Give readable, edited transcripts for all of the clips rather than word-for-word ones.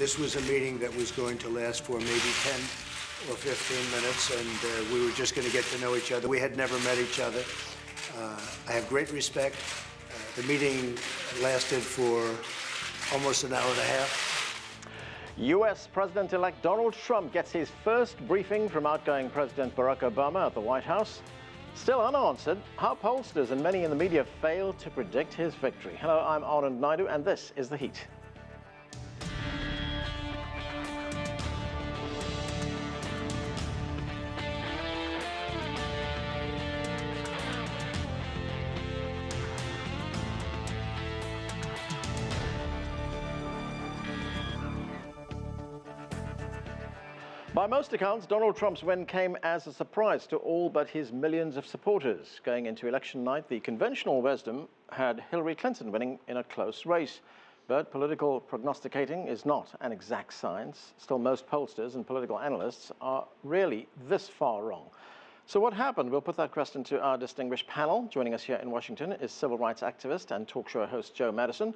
This was a meeting that was going to last for maybe 10 or 15 minutes, and we were just going to get to know each other. We had never met each other. I have great respect. The meeting lasted for almost an hour and a half. U.S. President-elect Donald Trump gets his first briefing from outgoing President Barack Obama at the White House. Still unanswered, how pollsters and many in the media failed to predict his victory. Hello, I'm Anand Naidu, and this is The Heat. By most accounts, Donald Trump's win came as a surprise to all but his millions of supporters. Going into election night, the conventional wisdom had Hillary Clinton winning in a close race. But political prognosticating is not an exact science. Still, most pollsters and political analysts are really this far wrong. So what happened? We'll put that question to our distinguished panel. Joining us here in Washington is civil rights activist and talk show host Joe Madison.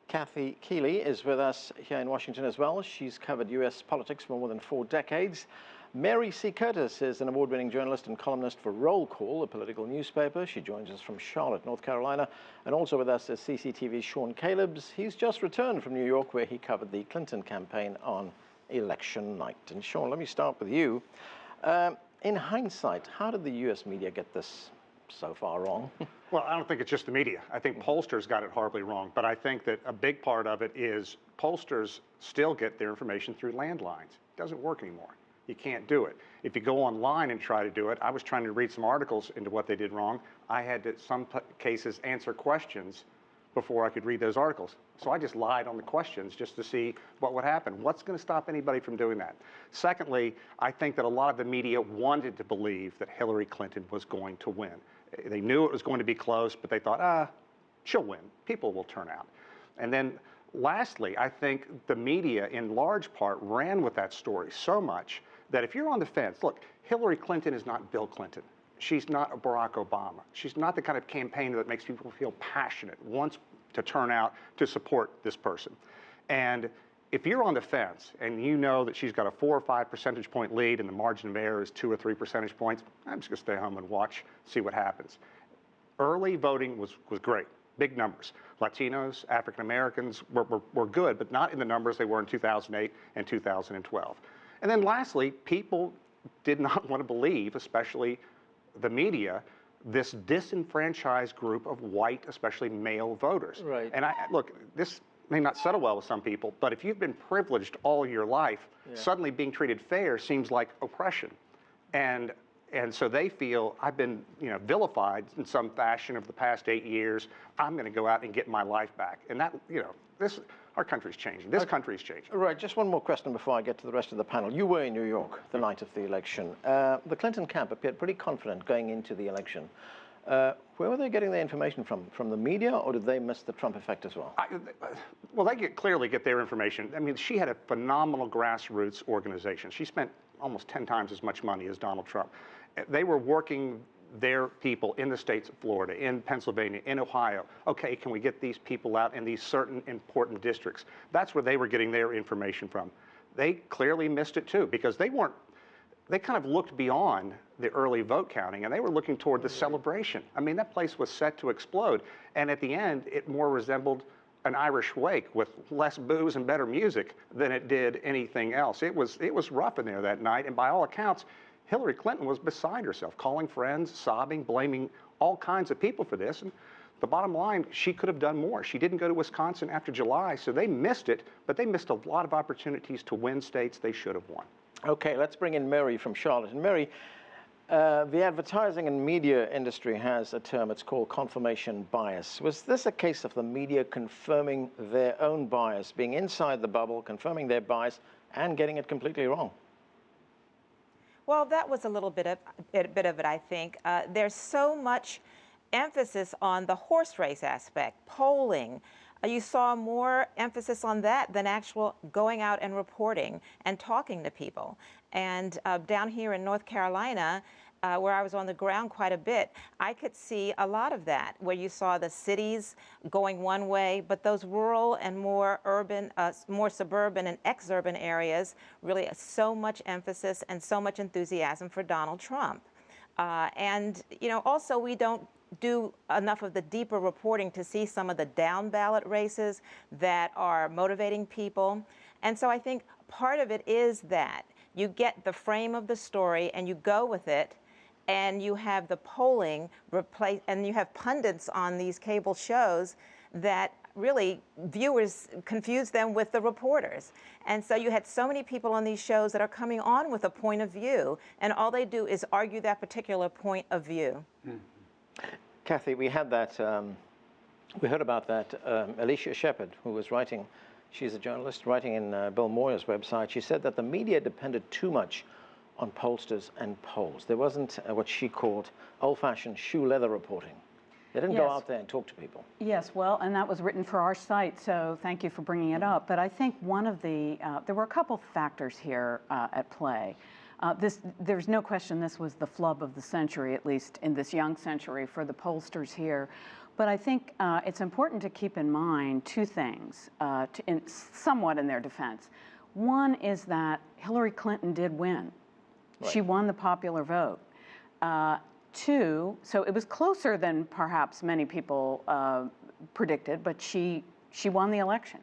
Kiely is with us here in Washington as well. She's covered U.S. politics for more than 4 decades. Mary C. Curtis is an award-winning journalist and columnist for Roll Call, a political newspaper. She joins us from Charlotte, North Carolina. And also with us is CCTV's Sean Callebs. He's just returned from New York, where he covered the Clinton campaign on election night. And Sean, let me start with you. In hindsight, how did the U.S. media get this so far wrong? Well, I don't think it's just the media. I think pollsters got it horribly wrong. But I think that a big part of it is pollsters still get their information through landlines. It doesn't work anymore. You can't do it. If you go online and try to do it, I was trying to read some articles into what they did wrong. I had to, some cases, answer questions before I could read those articles. So I just lied on the questions just to see what would happen. What's going to stop anybody from doing that? Secondly, I think that a lot of the media wanted to believe that Hillary Clinton was going to win. They knew it was going to be close, but they thought, she'll win. People will turn out. And then lastly, I think the media in large part ran with that story so much that if you're on the fence, look, Hillary Clinton is not Bill Clinton. She's not a Barack Obama. She's not the kind of campaigner that makes people feel passionate, wants to turn out to support this person. And if you're on the fence and you know that she's got a 4 or 5 percentage point lead and the margin of error is 2 or 3 percentage points, I'm just going to stay home and watch, see what happens. Early voting was great, big numbers. Latinos, African Americans were good, but not in the numbers they were in 2008 and 2012. And then lastly, people did not want to believe, especially the media, this disenfranchised group of white, especially male voters. Right. And look, this may not settle well with some people, but if you've been privileged all your life, suddenly being treated fair seems like oppression. And so they feel, I've been vilified in some fashion over the past 8 years. I'm going to go out and get my life back. And that, our country's changing. This country's changing. Right, just one more question before I get to the rest of the panel. You were in New York the night of the election. The Clinton camp appeared pretty confident going into the election. Where were they getting their information from? From the media, or did they miss the Trump effect as well? Well, they clearly get their information. I mean, she had a phenomenal grassroots organization. She spent almost 10 times as much money as Donald Trump. They were working their people in the states of Florida, in Pennsylvania, in Ohio. Okay, can we get these people out in these certain important districts? That's where they were getting their information from. They clearly missed it too, because they kind of looked beyond the early vote counting, and they were looking toward the celebration. I mean, that place was set to explode. And at the end, it more resembled an Irish wake with less booze and better music than it did anything else. It was rough in there that night, and by all accounts, Hillary Clinton was beside herself, calling friends, sobbing, blaming all kinds of people for this. And the bottom line, she could have done more. She didn't go to Wisconsin after July, so they missed it, but they missed a lot of opportunities to win states they should have won. Okay, let's bring in Mary from Charlotte. And Mary, the advertising and media industry has a term, it's called confirmation bias. Was this a case of the media confirming their own bias, being inside the bubble, confirming their bias, and getting it completely wrong? Well, that was a little bit of it, I think. There's so much emphasis on the horse race aspect, polling. You saw more emphasis on that than actual going out and reporting and talking to people. And down here in North Carolina, where I was on the ground quite a bit, I could see a lot of that, where you saw the cities going one way, but those rural and more urban, more suburban and exurban areas, really so much emphasis and so much enthusiasm for Donald Trump. And, you know, also we don't do enough of the deeper reporting to see some of the down ballot races that are motivating people. And so I think part of it is that you get the frame of the story and you go with it, and you have the polling replace, and you have pundits on these cable shows that really viewers confuse them with the reporters. And so you had so many people on these shows that are coming on with a point of view, and all they do is argue that particular point of view. Kathy, we had that, we heard about that Alicia Shepard, who was writing, she's a journalist writing in Bill Moyer's website. She said that the media depended too much on pollsters and polls. There wasn't what she called old-fashioned shoe leather reporting. They didn't go out there and talk to people. Yes, well, and that was written for our site, so thank you for bringing it up. But I think one of the, there were a couple factors here at play. There's no question this was the flub of the century, at least in this young century for the pollsters here. But I think it's important to keep in mind two things, somewhat in their defense. One is that Hillary Clinton did win. Right. She won the popular vote. Two, so it was closer than perhaps many people predicted, but she won the election.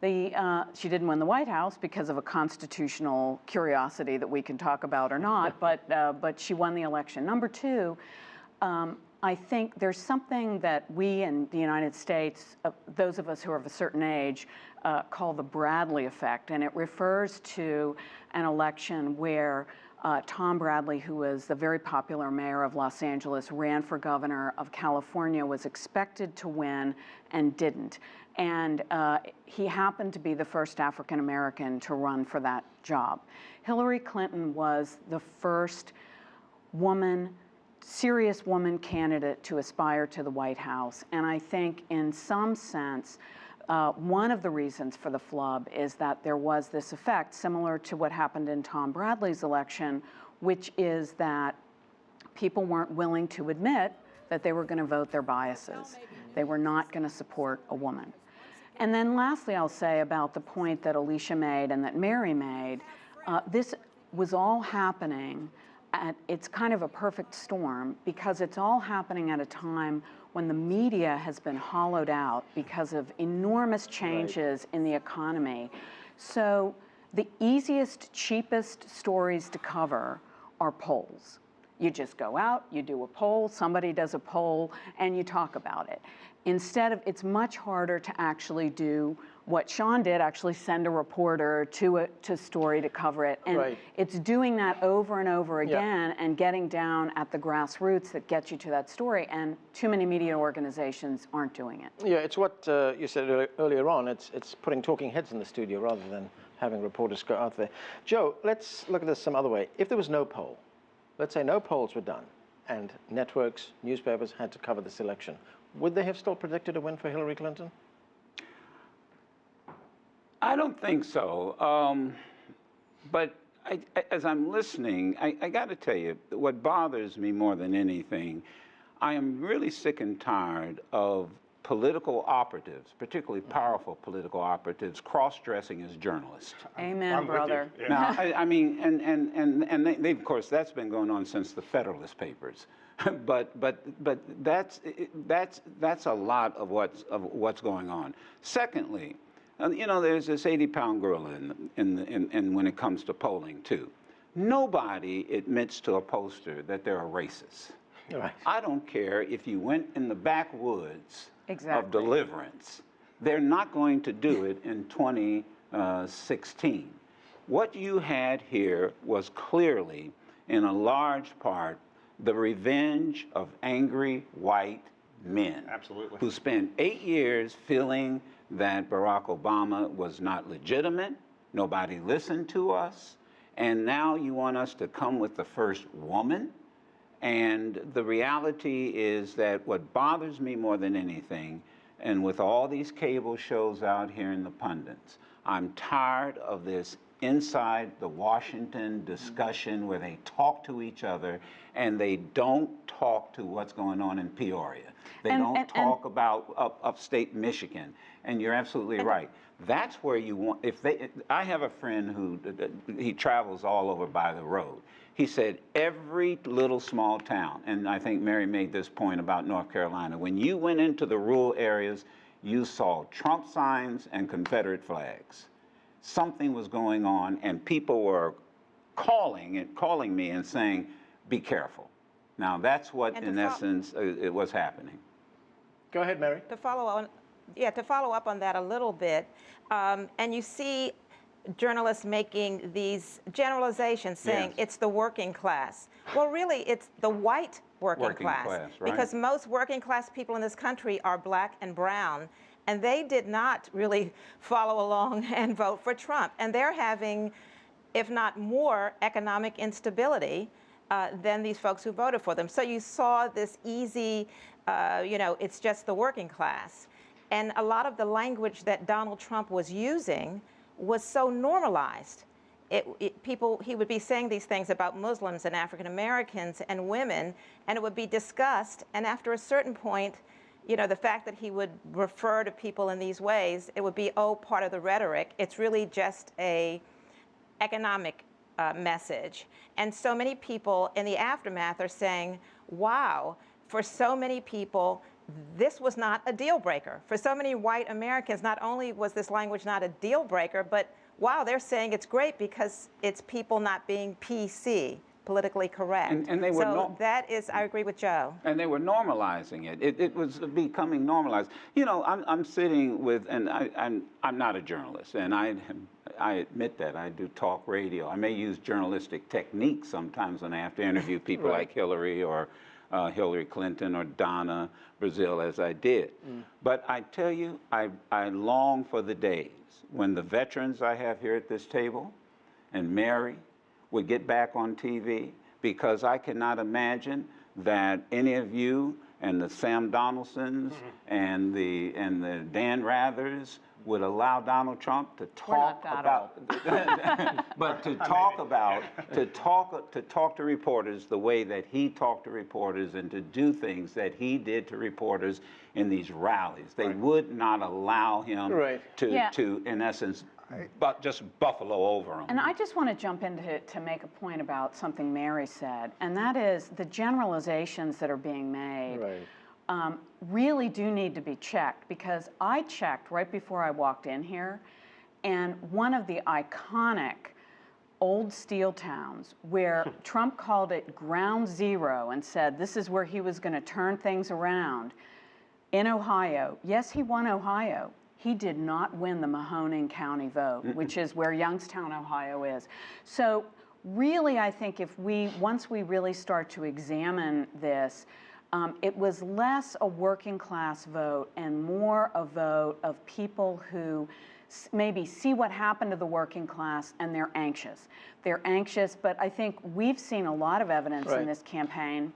She didn't win the White House because of a constitutional curiosity that we can talk about or not, but she won the election. Number two, I think there's something that we in the United States, those of us who are of a certain age, call the Bradley effect, and it refers to an election where Tom Bradley, who was the very popular mayor of Los Angeles, ran for governor of California, was expected to win and didn't. And he happened to be the first African American to run for that job. Hillary Clinton was the first serious woman candidate to aspire to the White House. And I think in some sense, one of the reasons for the flub is that there was this effect similar to what happened in Tom Bradley's election, which is that people weren't willing to admit that they were going to vote their biases. They were not going to support a woman. And then lastly, I'll say about the point that Alicia made and that Mary made, this was all happening it's kind of a perfect storm because it's all happening at a time when the media has been hollowed out because of enormous changes in the economy. So the easiest, cheapest stories to cover are polls. You just go out, you do a poll, somebody does a poll, and you talk about it. Instead of, it's much harder to actually do what Sean did, actually send a reporter to a story to cover it. And it's doing that over and over again and getting down at the grassroots that gets you to that story. And too many media organizations aren't doing it. Yeah, it's what you said earlier on. It's putting talking heads in the studio rather than having reporters go out there. Joe, let's look at this some other way. If there was no poll, let's say no polls were done and networks, newspapers had to cover this election, would they have still predicted a win for Hillary Clinton? I don't think so. But as I'm listening, I got to tell you, what bothers me more than anything, I am really sick and tired of political operatives, particularly powerful political operatives, cross-dressing as journalists. Amen, brother. Yeah. Now, I mean, and they, of course, that's been going on since the Federalist Papers. but that's a lot of what's going on. Secondly, you know, there's this 80-pound gorilla in when it comes to polling too. Nobody admits to a pollster that they're a racist. Right. I don't care if you went in the backwoods of Deliverance. They're not going to do it in 2016. What you had here was clearly, in a large part, the revenge of angry white men. Absolutely. Who spent 8 years feeling that Barack Obama was not legitimate, nobody listened to us, and now you want us to come with the first woman? And the reality is that what bothers me more than anything, and with all these cable shows out here and the pundits, I'm tired of this inside the Washington discussion where they talk to each other and they don't talk to what's going on in Peoria. They don't talk about upstate Michigan. And you're absolutely right. That's where you want, I have a friend who, he travels all over by the road. He said every little small town, and I think Mary made this point about North Carolina, when you went into the rural areas, you saw Trump signs and Confederate flags. Something was going on, and people were calling me and saying, be careful. Now, that's what, in essence, it was happening. Go ahead, Mary. To follow up on that a little bit, and you see journalists making these generalizations saying it's the working class. Well, really, it's the white working class right? Because most working class people in this country are black and brown, and they did not really follow along and vote for Trump. And they're having, if not more, economic instability than these folks who voted for them. So you saw this easy, it's just the working class. And a lot of the language that Donald Trump was using was so normalized. He would be saying these things about Muslims and African Americans and women, and it would be discussed. And after a certain point, the fact that he would refer to people in these ways, it would be, part of the rhetoric. It's really just a economic message. And so many people in the aftermath are saying, wow, for so many people, this was not a deal breaker. For so many white Americans, not only was this language not a deal breaker, but wow, they're saying it's great because it's people not being PC, politically correct. And they were I agree with Joe. And they were normalizing it. It was becoming normalized. I'm sitting with, and I'm not a journalist, and I admit that. I do talk radio. I may use journalistic techniques sometimes when I have to interview people like Hillary or Hillary Clinton or Donna Brazile, as I did. But I tell you, I long for the days when the veterans I have here at this table and Mary would get back on TV, because I cannot imagine that any of you and the Sam Donaldsons and the Dan Rathers would allow Donald Trump to talk about, but to talk to reporters the way that he talked to reporters and to do things that he did to reporters in these rallies. They would not allow him to, in essence, just buffalo over them. And I just want to jump in to make a point about something Mary said, and that is the generalizations that are being made. Really do need to be checked, because I checked right before I walked in here, and one of the iconic old steel towns where Trump called it ground zero and said this is where he was going to turn things around, in Ohio. Yes, he won Ohio. He did not win the Mahoning County vote, which is where Youngstown, Ohio is. So really, I think once we really start to examine this, it was less a working class vote and more a vote of people who maybe see what happened to the working class and they're anxious. They're anxious, but I think we've seen a lot of evidence in this campaign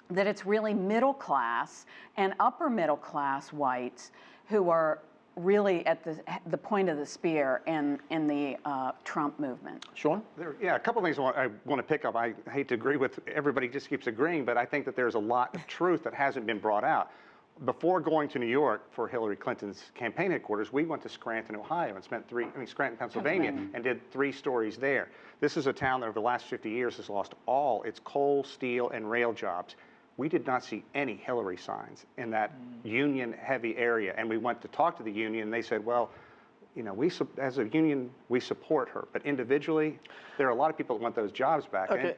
that it's really middle class and upper middle class whites who are really at the point of the spear in the Trump movement. Sean? A couple of things I want to pick up. I hate to agree with everybody, just keeps agreeing, but I think that there's a lot of truth that hasn't been brought out. Before going to New York for Hillary Clinton's campaign headquarters, we went to Scranton, Ohio, and Scranton, Pennsylvania, and did 3 stories there. This is a town that over the last 50 years has lost all its coal, steel, and rail jobs. We did not see any Hillary signs in that union-heavy area, and we went to talk to the union, and they said, well, as a union, we support her, but individually, there are a lot of people that want those jobs back. Okay.